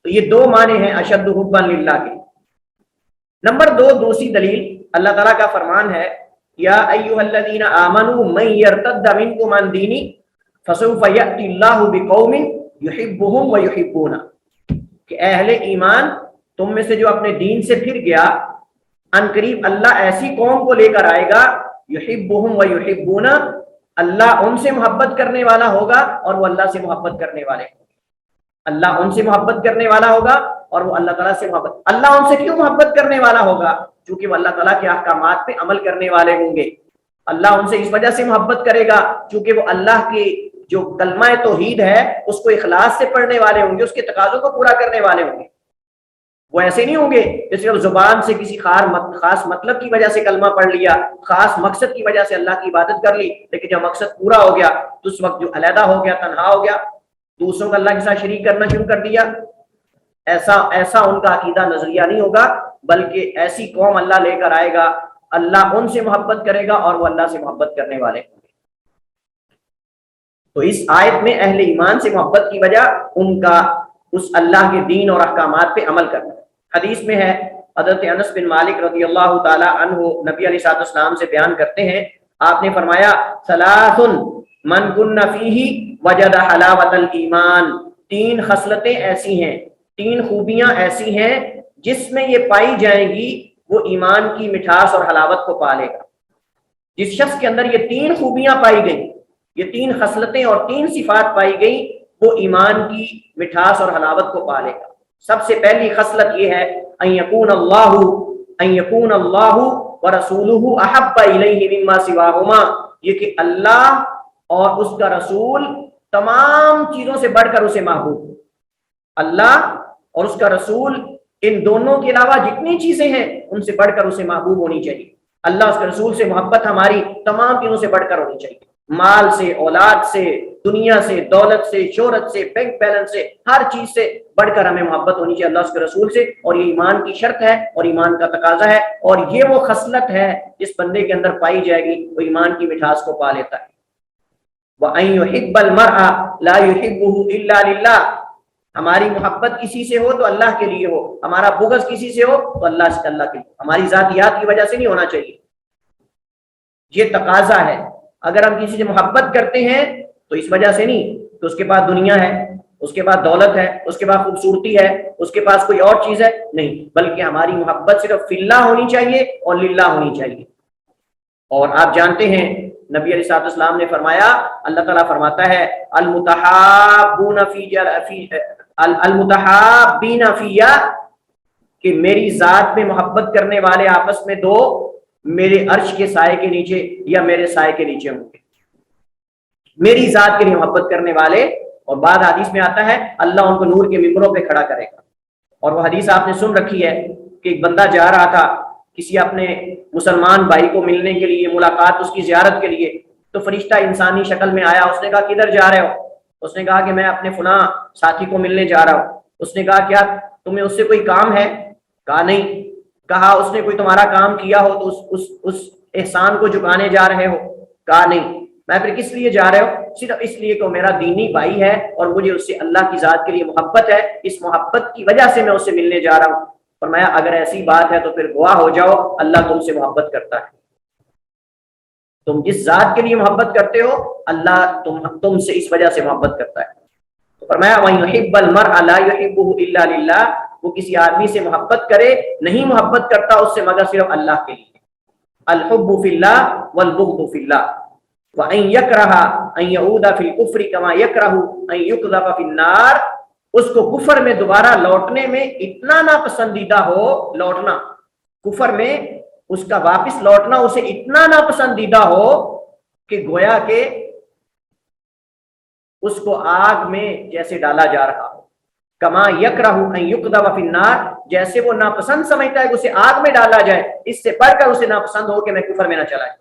تو یہ دو معنی ہیں اشد حبا للہ کے۔ نمبر دو، دوسری دلیل اللہ تعالیٰ کا فرمان ہے یا ایھا الذین آمنوا من یرتد منکم عن دینہ فسوف یأتی اللہ بقوم یحبهم ویحبونہ، کہ اے اہل ایمان تم میں سے جو اپنے دین سے پھر گیا، ان قریب اللہ ایسی قوم کو لے کر آئے گا یحبهم ویحبونہ، اللہ ان سے محبت کرنے والا ہوگا اور وہ اللہ سے محبت کرنے والے ہوں گے۔ اللہ ان سے محبت کرنے والا ہوگا اور وہ اللہ تعالیٰ سے محبت۔ اللہ ان سے کیوں محبت کرنے والا ہوگا؟ چونکہ وہ اللہ تعالیٰ کے احکامات پہ عمل کرنے والے ہوں گے۔ اللہ ان سے اس وجہ سے محبت کرے گا چونکہ وہ اللہ کے جو کلمہ توحید ہے اس کو اخلاص سے پڑھنے والے ہوں گے، اس کے تقاضوں کو پورا کرنے والے ہوں گے۔ وہ ایسے نہیں ہوں گے کہ صرف زبان سے کسی خاص مطلب کی وجہ سے کلمہ پڑھ لیا، خاص مقصد کی وجہ سے اللہ کی عبادت کر لی، لیکن جب مقصد پورا ہو گیا تو اس وقت جو علیحدہ ہو گیا، تنہا ہو گیا، دوسروں کو اللہ کے ساتھ شریک کرنا شروع کر دیا۔ ایسا ان کا عقیدہ نظریہ نہیں ہوگا، بلکہ ایسی قوم اللہ لے کر آئے گا، اللہ ان سے محبت کرے گا اور وہ اللہ سے محبت کرنے والے ہوں گے۔ تو اس آیت میں اہل ایمان سے محبت کی وجہ ان کا اس اللہ کے دین اور احکامات پہ عمل کرنا ہے۔ حدیث میں ہے، حضرت انس بن مالک رضی اللہ تعالی عنہ نبی علیہ الصلوۃ والسلام سے بیان کرتے ہیں، آپ نے فرمایا ثلاث من کن فیہ وجد حلاوۃ الایمان، تین خصلتیں ایسی ہیں، تین خوبیاں ایسی ہیں جس میں یہ پائی جائیں گی وہ ایمان کی مٹھاس اور حلاوت کو پا لے گا۔ جس شخص کے اندر یہ تین خوبیاں پائی گئیں، یہ تین خصلتیں اور تین صفات پائی گئیں، وہ ایمان کی مٹھاس اور حلاوت کو پا لے گا۔ سب سے پہلی خصلت یہ ہے ان یکون اللہ ورسولہ احب الیہ مما سواہما، یہ کہ اللہ اور اس کا رسول تمام چیزوں سے بڑھ کر اسے محبوب ہو۔ اللہ اور اس کا رسول ان دونوں کے علاوہ جتنی چیزیں ہیں ان سے بڑھ کر اسے محبوب ہونی چاہیے۔ اللہ اس کے رسول سے محبت ہماری تمام چیزوں سے بڑھ کر ہونی چاہیے، مال سے، اولاد سے، دنیا سے، دولت سے، شہرت سے، بینک بیلنس سے، ہر چیز سے بڑھ کر ہمیں محبت ہونی چاہیے اللہ اس کے رسول سے، اور یہ ایمان کی شرط ہے اور ایمان کا تقاضا ہے، اور یہ وہ خصلت ہے جس بندے کے اندر پائی جائے گی وہ ایمان کی مٹھاس کو پا لیتا ہے۔ وَأَن يُحِبَّ الْمَرْءَ لَا يُحِبُّهُ إِلَّا لِلَّهِ، ہماری محبت کسی سے ہو تو اللہ کے لیے ہو، ہمارا بغض کسی سے ہو تو اللہ کے لیے، ہماری ذاتیات کی وجہ سے نہیں ہونا چاہیے، یہ تقاضا ہے۔ اگر ہم کسی سے محبت کرتے ہیں تو اس وجہ سے نہیں کہ اس کے پاس دنیا ہے، اس کے پاس دولت ہے، اس کے پاس خوبصورتی ہے، اس کے پاس کوئی اور چیز ہے، نہیں، بلکہ ہماری محبت صرف فی اللہ ہونی چاہیے اور للہ ہونی چاہیے۔ اور آپ جانتے ہیں نبی علیہ الصلوۃ والسلام نے فرمایا، اللہ تعالیٰ فرماتا ہے المتحابین فیّ، کہ میری ذات میں محبت کرنے والے آپس میں دو میرے عرش کے سائے کے نیچے یا میرے سائے کے نیچے ہوں گے، میری ذات کے لیے محبت کرنے والے۔ اور بعد حدیث میں آتا ہے اللہ ان کو نور کے ممبروں پہ کھڑا کرے گا۔ اور وہ حدیث آپ نے سن رکھی ہے کہ ایک بندہ جا رہا تھا کسی اپنے مسلمان بھائی کو ملنے کے لیے، ملاقات، اس کی زیارت کے لیے، تو فرشتہ انسانی شکل میں آیا، اس نے کہا کدھر جا رہے ہو؟ اس نے کہا کہ میں اپنے فلاں ساتھی کو ملنے جا رہا ہوں۔ اس نے کہا کیا تمہیں اس سے کوئی کام ہے؟ کہا نہیں۔ کہا اس نے کوئی تمہارا کام کیا ہو تو اس احسان کو جھکانے جا رہے ہو؟ کہا نہیں۔ میں پھر کس لیے جا رہے ہو؟ صرف اس لیے کہ وہ میرا دینی بھائی ہے اور مجھے اس سے اللہ کی ذات کے لیے محبت ہے، اس محبت کی وجہ سے میں اس سے ملنے جا رہا ہوں۔ فرمایا اگر ایسی بات ہے تو پھر گواہ ہو جاؤ اللہ تم سے محبت کرتا ہے، تم جس ذات کے لیے محبت کرتے ہو اللہ تم سے اس وجہ سے محبت کرتا ہے۔ تو فرمایا وَيُحِبَّ الْمَرْءَ لَا يُحِبُّهُ إِلَّا لِلَّهِ، وہ کسی آدمی سے محبت کرے نہیں محبت کرتا اس سے مگر صرف اللہ کے لیے۔ الحب فی اللہ والبغض فی اللہ، وَأَن يَكْرَهَ أَن يَعُودَ فِي الْكُفْرِ كَمَا يَكْرَهُ أَن يُقْذَفَ فِي النَّارِ، اس کو کفر میں دوبارہ لوٹنے میں اتنا ناپسندیدہ ہو، لوٹنا کفر میں اس کا واپس لوٹنا اسے اتنا ناپسندیدہ ہو کہ گویا کہ اس کو آگ میں جیسے ڈالا جا رہا ہو۔ کما یکرہ ان یقذف فی النار، جیسے وہ ناپسند سمجھتا ہے کہ اسے آگ میں ڈالا جائے، اس سے بڑھ کر اسے ناپسند ہو کہ میں کفر میں نہ چلا جائے۔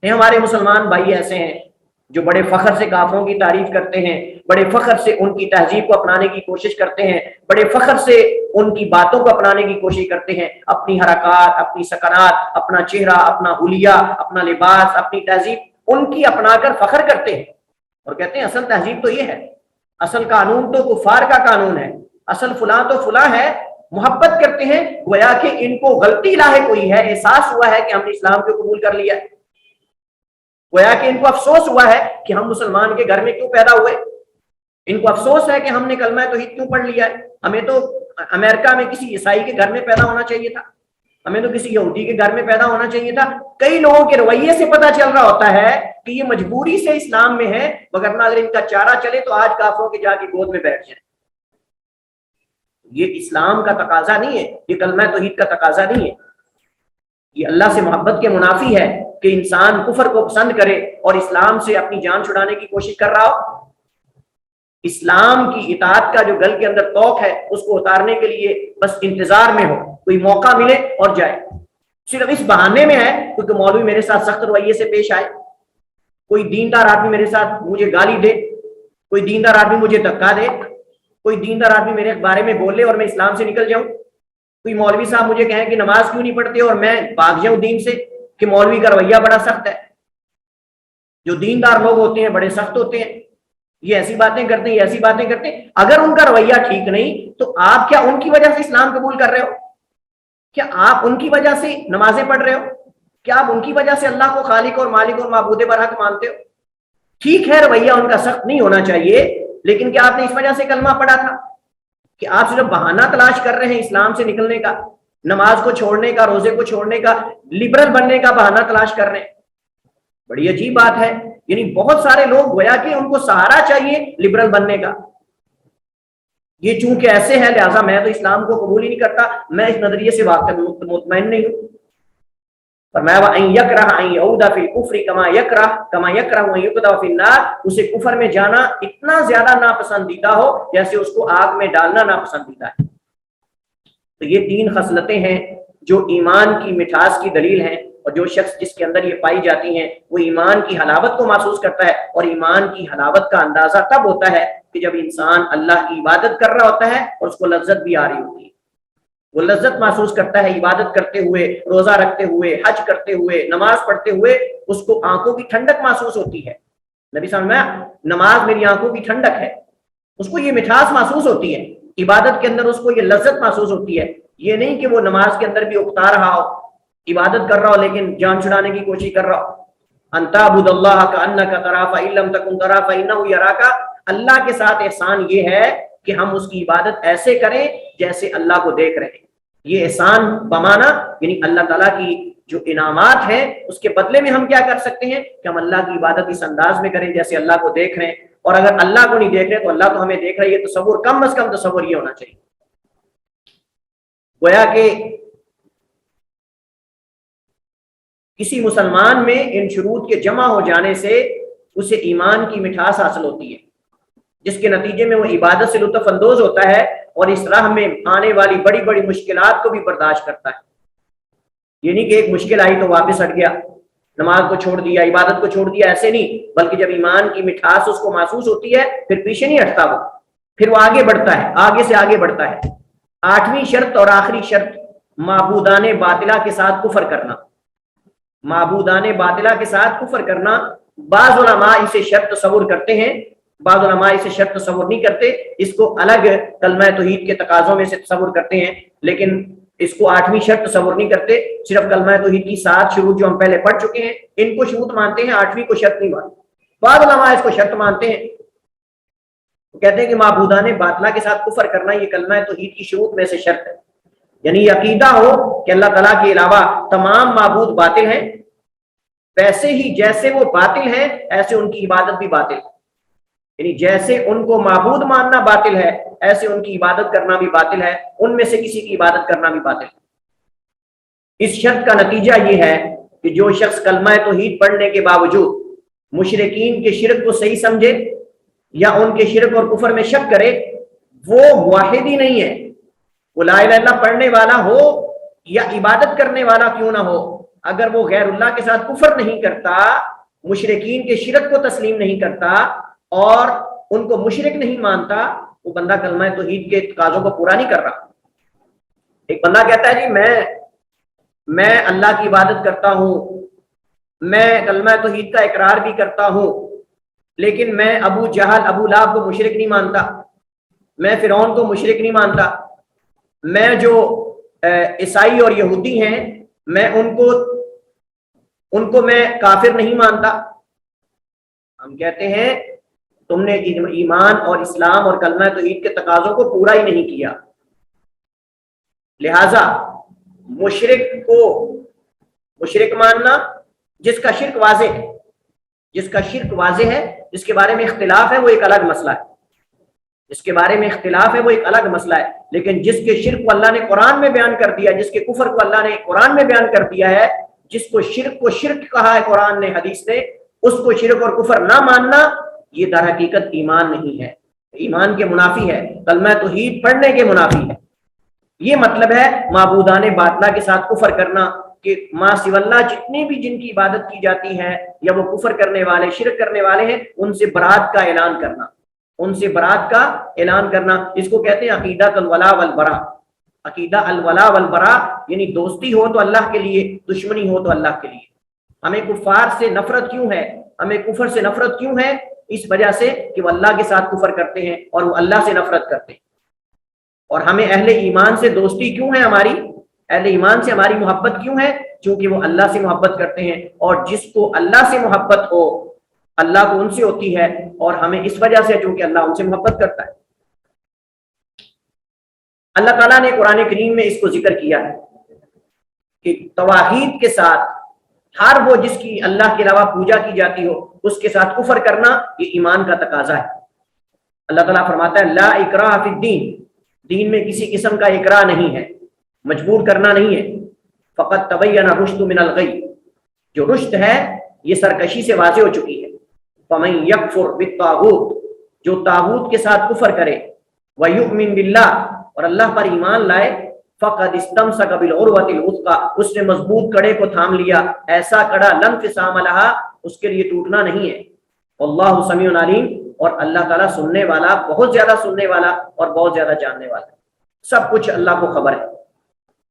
ہمارے مسلمان بھائی ایسے ہیں جو بڑے فخر سے کافروں کی تعریف کرتے ہیں، بڑے فخر سے ان کی تہذیب کو اپنانے کی کوشش کرتے ہیں، بڑے فخر سے ان کی باتوں کو اپنانے کی کوشش کرتے ہیں، اپنی حرکات، اپنی سکنات، اپنا چہرہ، اپنا حلیہ، اپنا لباس، اپنی تہذیب ان کی اپنا کر فخر کرتے ہیں اور کہتے ہیں اصل تہذیب تو یہ ہے، اصل قانون تو کفار کا قانون ہے، اصل فلاں تو فلاں ہے۔ محبت کرتے ہیں گویا کہ ان کو غلطی لاحق ہوئی ہے، احساس ہوا ہے کہ ہم نے اسلام کو قبول کر لیا ہے، گویا کہ ان کو افسوس ہوا ہے کہ ہم مسلمان کے گھر میں کیوں پیدا ہوئے، ان کو افسوس ہے کہ ہم نے کلمہ توحید کیوں پڑھ لیا ہے، ہمیں تو امریکہ میں کسی عیسائی کے گھر میں پیدا ہونا چاہیے تھا، ہمیں تو کسی یہودی کے گھر میں پیدا ہونا چاہیے تھا۔ کئی لوگوں کے رویے سے پتہ چل رہا ہوتا ہے کہ یہ مجبوری سے اسلام میں ہے، وگرنہ اگر ان کا چارہ چلے تو آج کافروں کے جا کے گود میں بیٹھ جائیں۔ یہ اسلام کا تقاضا نہیں ہے، یہ کلمہ توحید کا تقاضا نہیں ہے، یہ اللہ سے محبت کے منافی ہے کہ انسان کفر کو پسند کرے اور اسلام سے اپنی جان چھڑانے کی کوشش کر رہا ہو۔ اسلام کی اطاعت کا جو گل کے اندر توق ہے اس کو اتارنے کے لیے بس انتظار میں ہو، کوئی موقع ملے اور جائے، صرف اس بہانے میں ہے کیونکہ مولوی میرے ساتھ سخت رویے سے پیش آئے، کوئی دیندار آدمی میرے ساتھ مجھے گالی دے، کوئی دیندار آدمی مجھے دھکا دے، کوئی دیندار آدمی میرے بارے میں بولے اور میں اسلام سے نکل جاؤں، کوئی مولوی صاحب مجھے کہیں کہ نماز کیوں نہیں پڑھتے اور میں بھاگ جاؤں دین سے کہ مولوی کا رویہ بڑا سخت ہے۔ جو دیندار لوگ ہوتے ہیں بڑے سخت ہوتے ہیں، یہ ایسی باتیں کرتے ہیں، یہ ایسی باتیں کرتے ہیں۔ اگر ان کا رویہ ٹھیک نہیں تو آپ کیا ان کی وجہ سے اسلام قبول کر رہے ہو؟ کیا آپ ان کی وجہ سے نمازیں پڑھ رہے ہو؟ کیا آپ ان کی وجہ سے اللہ کو خالق اور مالک اور معبود برحق مانتے ہو؟ ٹھیک ہے رویہ ان کا سخت نہیں ہونا چاہیے، لیکن کیا آپ نے اس وجہ سے کلمہ پڑھا تھا کہ آپ صرف بہانہ تلاش کر رہے ہیں اسلام سے نکلنے کا، نماز کو چھوڑنے کا، روزے کو چھوڑنے کا، لبرل بننے کا بہانہ تلاش کر رہے ہیں؟ بڑی عجیب بات ہے، یعنی بہت سارے لوگ گویا کہ ان کو سہارا چاہیے لبرل بننے کا، یہ چونکہ ایسے ہے لہٰذا میں تو اسلام کو قبول ہی نہیں کرتا، میں اس نظریے سے واقع مطمئن نہیں ہوں۔ فرمایا وَأَن يَكْرَهَ أَن يَعُودَ فِي الْكُفْرِ كَمَا يَكْرَهُ أَن يُقْذَفَ فِي النَّارِ، اسے کفر میں جانا اتنا زیادہ ناپسندیدہ ہو جیسے اس کو آگ میں ڈالنا ناپسندیدہ ہے۔ تو یہ تین خصلتیں ہیں جو ایمان کی مٹھاس کی دلیل ہیں، اور جو شخص جس کے اندر یہ پائی جاتی ہیں وہ ایمان کی حلاوت کو محسوس کرتا ہے، اور ایمان کی حلاوت کا اندازہ تب ہوتا ہے کہ جب انسان اللہ کی عبادت کر رہا ہوتا ہے اور اس کو لذت بھی آ رہی ہوتی ہے، وہ لذت محسوس کرتا ہے عبادت کرتے ہوئے، روزہ رکھتے ہوئے، حج کرتے ہوئے، نماز پڑھتے ہوئے، اس کو آنکھوں کی ٹھنڈک محسوس ہوتی ہے۔ نبی صلی اللہ علیہ وسلم میں نماز میری آنکھوں کی ٹھنڈک ہے، اس کو یہ مٹھاس محسوس ہوتی ہے، عبادت کے اندر اس کو یہ لذت محسوس ہوتی ہے۔ یہ نہیں کہ وہ نماز کے اندر بھی اکتا رہا ہو، عبادت کر رہا ہو لیکن جان چھڑانے کی کوشش کر رہا ہو۔ ان تعبد اللہ کأنک تراہ فإن لم تکن تراہ فإنہ یراک، اللہ کے ساتھ احسان یہ ہے کہ ہم اس کی عبادت ایسے کریں جیسے اللہ کو دیکھ رہے ہیں۔ یہ احسان بمانا یعنی اللہ تعالیٰ کی جو انعامات ہیں اس کے بدلے میں ہم کیا کر سکتے ہیں کہ ہم اللہ کی عبادت اس انداز میں کریں جیسے اللہ کو دیکھ رہے ہیں، اور اگر اللہ کو نہیں دیکھ رہے تو اللہ تو ہمیں دیکھ رہا ہے۔ یہ تصور کم از کم تصور یہ ہونا چاہیے۔ گویا کہ کسی مسلمان میں ان شروط کے جمع ہو جانے سے اسے ایمان کی مٹھاس حاصل ہوتی ہے، جس کے نتیجے میں وہ عبادت سے لطف اندوز ہوتا ہے اور اس راہ میں آنے والی بڑی بڑی مشکلات کو بھی برداشت کرتا ہے۔ یہ نہیں کہ ایک مشکل آئی تو واپس ہٹ گیا، نماز کو چھوڑ دیا، عبادت کو چھوڑ دیا، ایسے نہیں، بلکہ جب ایمان کی مٹھاس اس کو محسوس ہوتی ہے پھر پیچھے نہیں ہٹتا، وہ پھر وہ آگے بڑھتا ہے، آگے سے آگے بڑھتا ہے۔ 8ویں شرط اور آخری شرط معبودان باطلہ کے ساتھ کفر کرنا۔ معبودان باطلہ کے ساتھ کفر کرنا، بعض علماء اسے شرط تصور کرتے ہیں، بعض علماء اسے شرط تصور نہیں کرتے، اس کو الگ کلمہ توحید کے تقاضوں میں سے تصور کرتے ہیں، لیکن اس کو 8ویں شرط تصور نہیں کرتے۔ صرف کلمہ توحید کی 7 شروط جو ہم پہلے پڑھ چکے ہیں ان کو شروط مانتے ہیں، 8ویں کو شرط نہیں مانتے۔ بعض علماء اس کو شرط مانتے ہیں، وہ کہتے ہیں کہ معبودان باطلہ کے ساتھ کفر کرنا یہ کلمہ توحید کی شروط میں سے شرط ہے، یعنی عقیدہ ہو کہ اللہ تعالیٰ کے علاوہ تمام معبود باطل ہیں، ویسے ہی جیسے وہ باطل ہیں ایسے ان کی عبادت بھی باطل ہے، یعنی جیسے ان کو معبود ماننا باطل ہے ایسے ان کی عبادت کرنا بھی باطل ہے، ان میں سے کسی کی عبادت کرنا بھی باطل ہے۔ اس شرط کا نتیجہ یہ ہے کہ جو شخص کلمہ توحید پڑھنے کے باوجود مشرکین کے شرک کو صحیح سمجھے یا ان کے شرک اور کفر میں شک کرے وہ موحد ہی نہیں ہے، وہ لا الہ الا اللہ پڑھنے والا ہو یا عبادت کرنے والا کیوں نہ ہو، اگر وہ غیر اللہ کے ساتھ کفر نہیں کرتا، مشرکین کے شرک کو تسلیم نہیں کرتا اور ان کو مشرک نہیں مانتا، وہ بندہ کلمہ توحید کے تقاضوں کو پورا نہیں کر رہا۔ ایک بندہ کہتا ہے جی میں اللہ کی عبادت کرتا ہوں، میں کلمہ توحید کا اقرار بھی کرتا ہوں، لیکن میں ابو جہل ابو لہب کو مشرک نہیں مانتا، میں فرعون کو مشرک نہیں مانتا، میں جو عیسائی اور یہودی ہیں میں ان کو میں کافر نہیں مانتا۔ ہم کہتے ہیں تم نے ایمان اور اسلام اور کلمہ توحید کے تقاضوں کو پورا ہی نہیں کیا، لہذا مشرک کو مشرک ماننا جس کا شرک واضح ہے، جس کا شرک واضح ہے، جس کے بارے میں اختلاف ہے وہ ایک الگ مسئلہ ہے، جس کے بارے میں اختلاف ہے وہ ایک الگ مسئلہ ہے، لیکن جس کے شرک کو اللہ نے قرآن میں بیان کر دیا، جس کے کفر کو اللہ نے قرآن میں بیان کر دیا ہے، جس کو شرک کہا ہے قرآن نے حدیث نے، اس کو شرک اور کفر نہ ماننا یہ در حقیقت ایمان نہیں ہے، ایمان کے منافی ہے، کلمہ توحید پڑھنے کے منافی ہے۔ یہ مطلب ہے معبودان باطلہ کے ساتھ کفر کرنا کہ ماں سوا اللہ جتنی بھی جن کی عبادت کی جاتی ہے یا وہ کفر کرنے والے شرک کرنے والے ہیں ان سے برات کا اعلان کرنا، ان سے برات کا اعلان کرنا، اس کو کہتے ہیں عقیدہ الولا والبراء۔ عقیدہ الولا والبراء یعنی دوستی ہو تو اللہ کے لیے، دشمنی ہو تو اللہ کے لیے۔ ہمیں کفار سے نفرت کیوں ہے، ہمیں کفر سے نفرت کیوں ہے؟ اس وجہ سے کہ وہ اللہ کے ساتھ کفر کرتے ہیں اور وہ اللہ سے نفرت کرتے ہیں۔ اور ہمیں اہل ایمان سے دوستی کیوں ہے، ہماری اہل ایمان سے ہماری محبت کیوں ہے؟ چونکہ وہ اللہ سے محبت کرتے ہیں، اور جس کو اللہ سے محبت ہو اللہ کو ان سے ہوتی ہے، اور ہمیں اس وجہ سے چونکہ اللہ ان سے محبت کرتا ہے۔ اللہ تعالیٰ نے قرآن کریم میں اس کو ذکر کیا ہے کہ توحید کے ساتھ ہر وہ جس کی اللہ کے علاوہ پوجا کی جاتی ہو اس کے ساتھ کفر کرنا یہ ایمان کا تقاضا ہے۔ اللہ تعالیٰ فرماتا ہے لا اکراہ فی الدین، دین میں کسی قسم کا اکراہ نہیں ہے، مجبور کرنا نہیں ہے۔ فقط تبین الرشد من الغی، جو رشد ہے یہ سرکشی سے واضح ہو چکی ہے۔ فمن یکفر بالطاغوت، جو طاغوت کے ساتھ کفر کرے، ویؤمن باللہ، اور اللہ پر ایمان لائے، فقد استمسک بالعروۃ الوثقی، اس نے مضبوط کڑے کو تھام لیا، ایسا کڑا لا انفصام لہا، اس کے لیے ٹوٹنا نہیں ہے۔ واللہ سمیع علیم، اور اللہ تعالیٰ سننے والا، بہت زیادہ سننے والا اور بہت زیادہ جاننے والا، سب کچھ اللہ کو خبر ہے۔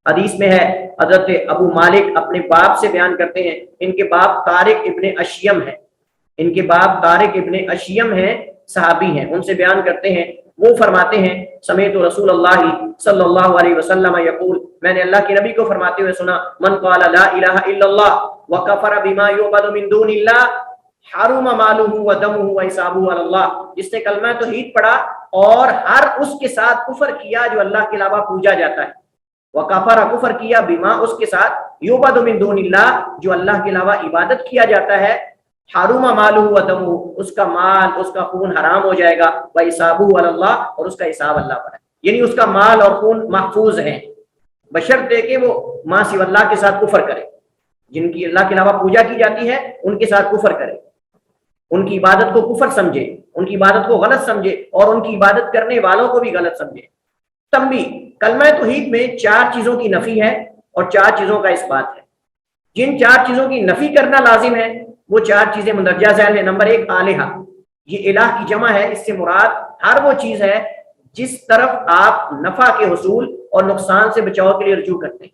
حدیث میں ہے، حضرت ابو مالک اپنے باپ سے بیان کرتے ہیں، ان کے باپ طارق ابن اشیم ہیں، ان کے باپ طارق ابن اشیم ہیں، صحابی ہیں، ان سے بیان کرتے ہیں، وہ فرماتے ہیں سمیعت رسول اللہ صلی اللہ علیہ وسلم یقول، میں نے اللہ کے نبی کو فرماتے ہوئے سنا، من قال لا الہ الا اللہ وکفر بما یعبد من دون اللہ حرم مالہ ودمہ وحسابہ علی اللہ، جس نے کلمہ توحید پڑھا اور ہر اس کے ساتھ کفر کیا جو اللہ کے علاوہ پوجا جاتا ہے، وکفر کفر کیا بما اس کے ساتھ یعبد من دون اللہ جو اللہ کے علاوہ عبادت کیا جاتا ہے، حرم مالہ ودمہ، اس کا مال، اس کا خون حرام ہو جائے گا، وحسابہ علی اللہ، اور اس کا حساب اللہ پر ہے، یعنی اس کا مال اور خون محفوظ ہیں، بشرطے کہ وہ ماں سوی اللہ کے ساتھ کفر کرے، جن کی اللہ کے علاوہ پوجا کی جاتی ہے ان کے ساتھ کفر کرے، ان کی عبادت کو کفر سمجھے، ان کی عبادت کو غلط سمجھے، اور ان کی عبادت کرنے والوں کو بھی غلط سمجھے۔ تنبیہ، کلمہ توحید میں 4 چیزوں کی نفی ہے اور 4 چیزوں کا اس بات ہے۔ جن 4 چیزوں کی نفی کرنا لازم ہے وہ 4 چیزیں مندرجہ ذیل ہیں۔ نمبر 1 آلہہ، یہ الہ کی جمع ہے، اس سے مراد ہر وہ چیز ہے جس طرف آپ نفع کے حصول اور نقصان سے بچاؤ کے لیے رجوع کرتے ہیں،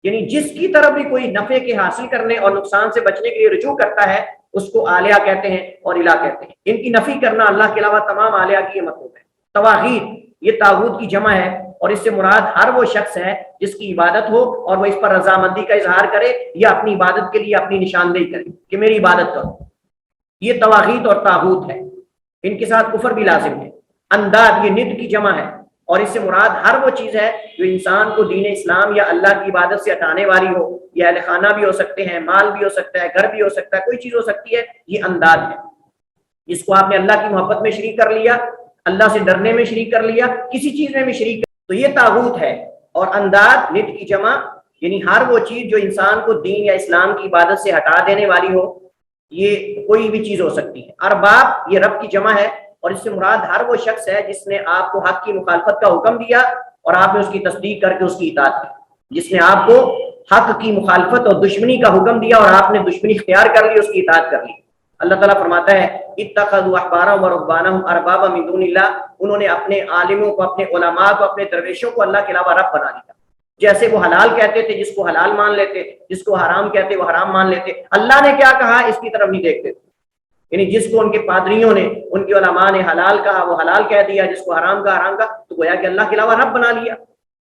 یعنی جس کی طرف بھی کوئی نفع کے حاصل کرنے اور نقصان سے بچنے کے لیے رجوع کرتا ہے اس کو آلیہ کہتے ہیں اور الہ کہتے ہیں۔ ان کی نفی کرنا اللہ کے علاوہ تمام آلیہ کی یہ مطلوب ہے۔ تواغیت، یہ طاغوت کی جمع ہے اور اس سے مراد ہر وہ شخص ہے جس کی عبادت ہو اور وہ اس پر رضامندی کا اظہار کرے یا اپنی عبادت کے لیے اپنی نشاندہی کرے کہ میری عبادت کرو، یہ تواغیت اور طاغوت ہے، ان کے ساتھ کفر بھی لازم ہے۔ انداد، یہ ند کی جمع ہے اور اس سے مراد ہر وہ چیز ہے جو انسان کو دین اسلام یا اللہ کی عبادت سے ہٹانے والی ہو، یہ اہل خانہ بھی ہو سکتے ہیں، مال بھی ہو سکتا ہے، گھر بھی ہو سکتا ہے، کوئی چیز ہو سکتی ہے، یہ انداد ہے، جس کو آپ نے اللہ کی محبت میں شریک کر لیا، اللہ سے ڈرنے میں شریک کر لیا، کسی چیز میں بھی شریک کر، تو یہ طاغوت ہے۔ اور انداد ند کی جمع، یعنی ہر وہ چیز جو انسان کو دین یا اسلام کی عبادت سے ہٹا دینے والی ہو، یہ کوئی بھی چیز ہو سکتی ہے۔ ارباب، یہ رب کی جمع ہے اور اس سے مراد ہر وہ شخص ہے جس نے آپ کو حق کی مخالفت کا حکم دیا اور آپ نے اس کی تصدیق کر کے اس کی اطاعت کی، جس نے آپ کو حق کی مخالفت اور دشمنی کا حکم دیا اور آپ نے دشمنی اختیار کر لی، اس کی اطاعت کر لی۔ اللہ تعالیٰ فرماتا ہے اتخذوا احبارهم ورهبانهم اربابا من دون اللہ، انہوں نے اپنے عالموں کو، اپنے علماء کو، اپنے درویشوں کو اللہ کے علاوہ رب بنا لیا، جیسے وہ حلال کہتے تھے جس کو حلال مان لیتے، جس کو حرام کہتے وہ حرام مان لیتے، اللہ نے کیا کہا اس کی طرف نہیں دیکھتے، یعنی جس کو ان کے پادریوں نے، ان کے علماء نے حلال کہا وہ حلال کہہ دیا، جس کو حرام کہا حرام کہا، تو گویا کہ اللہ کے علاوہ رب بنا لیا،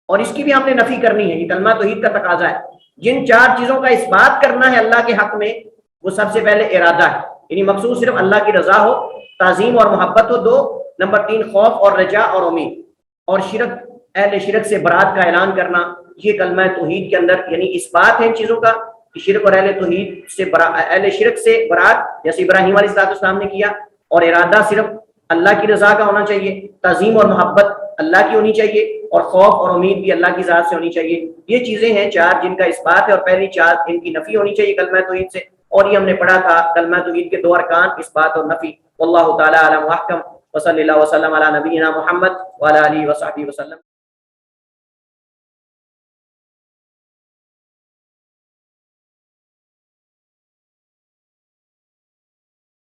اور اس کی بھی ہم نے نفی کرنی ہے، یہ کلمہ توحید کا تقاضا ہے۔ جن 4 چیزوں کا اس بات کرنا ہے اللہ کے حق میں، وہ سب سے پہلے ارادہ ہے، یعنی مقصود صرف اللہ کی رضا ہو، تعظیم اور محبت ہو 2، نمبر 3 خوف اور رجا اور امید، اور شرک، اہل شرک سے برات کا اعلان کرنا، یہ کلمہ توحید کے اندر یعنی اس بات ہے ان چیزوں کا کہ شرک اور اہل توحید سے اہل شرک سے برات جیسے ابراہیم علیہ السلام نے کیا، اور ارادہ صرف اللہ کی رضا کا ہونا چاہیے، تعظیم اور محبت اللہ کی ہونی چاہیے، اور خوف اور امید بھی اللہ کی ذات سے ہونی چاہیے۔ یہ چیزیں ہیں 4 جن کا اس بات ہے، اور پہلی 4 ان کی نفی ہونی چاہیے کلمہ توحید سے، اور یہ ہم نے پڑھا تھا کلمہ توحید کے 2 ارکان، اس بات اور نفی۔ واللہ تعالی اعلم واحکم، وصلی اللہ وسلم علی نبینا محمد وعلی آلہ وصحبہ وسلم۔